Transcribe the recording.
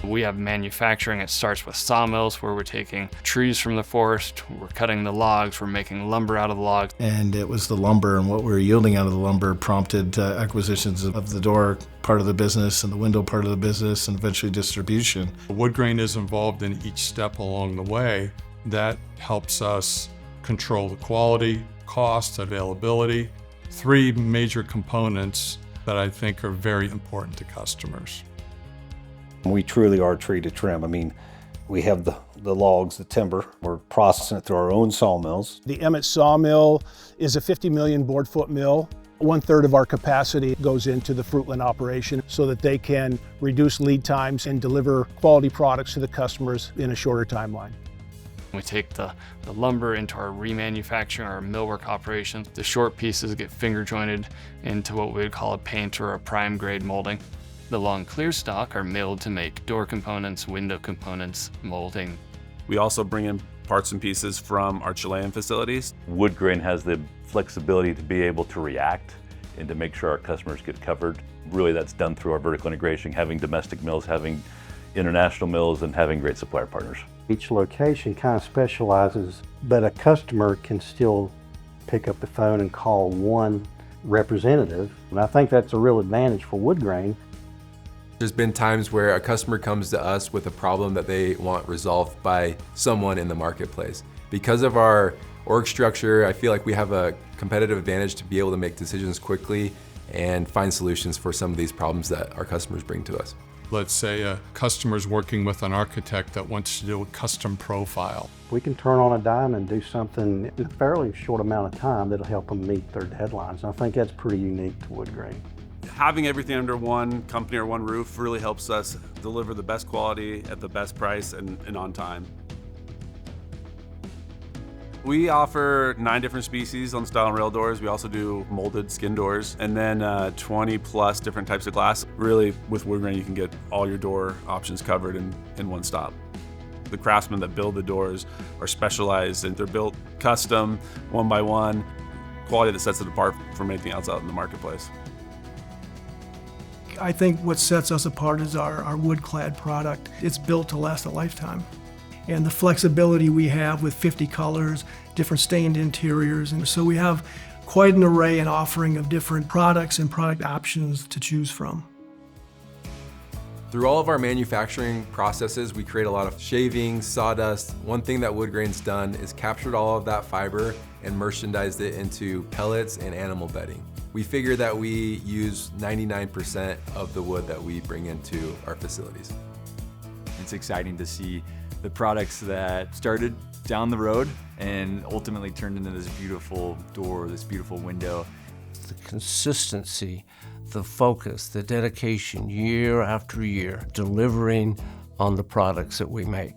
We have manufacturing. It starts with sawmills, where we're taking trees from the forest, we're cutting the logs, we're making lumber out of the logs. And it was the lumber and what we were yielding out of the lumber prompted acquisitions of the door part of the business and the window part of the business and eventually distribution. Woodgrain is involved in each step along the way. That helps us control the quality, cost, availability. Three major components that I think are very important to customers. We truly are tree to trim. I mean, we have the logs, the timber. We're processing it through our own sawmills. The Emmett sawmill is a 50 million board foot mill. 1/3 of our capacity goes into the Fruitland operation so that they can reduce lead times and deliver quality products to the customers in a shorter timeline. We take the lumber into our remanufacturing, our millwork operations. The short pieces get finger jointed into what we would call a paint or a prime grade molding. The long clear stock are milled to make door components, window components, molding. We also bring in parts and pieces from our Chilean facilities. Woodgrain has the flexibility to be able to react and to make sure our customers get covered. Really, that's done through our vertical integration, having domestic mills, having international mills, and having great supplier partners. Each location kind of specializes, but a customer can still pick up the phone and call one representative. And I think that's a real advantage for Woodgrain. There's been times where a customer comes to us with a problem that they want resolved by someone in the marketplace. Because of our org structure, I feel like we have a competitive advantage to be able to make decisions quickly and find solutions for some of these problems that our customers bring to us. Let's say a customer's working with an architect that wants to do a custom profile. We can turn on a dime and do something in a fairly short amount of time that'll help them meet their deadlines. And I think that's pretty unique to Woodgrain. Having everything under one company or one roof really helps us deliver the best quality at the best price and on time. We offer 9 different species on style and rail doors. We also do molded skin doors, and then 20 plus different types of glass. Really, with Woodgrain, you can get all your door options covered in one stop. The craftsmen that build the doors are specialized, and they're built custom, one by one, quality that sets it apart from anything else out in the marketplace. I think what sets us apart is our wood-clad product. It's built to last a lifetime. And the flexibility we have with 50 colors, different stained interiors, and so we have quite an array and offering of different products and product options to choose from. Through all of our manufacturing processes, we create a lot of shavings, sawdust. One thing that Woodgrain's done is captured all of that fiber and merchandised it into pellets and animal bedding. We figure that we use 99% of the wood that we bring into our facilities. It's exciting to see the products that started down the road and ultimately turned into this beautiful door, this beautiful window. The consistency, the focus, the dedication year after year, delivering on the products that we make.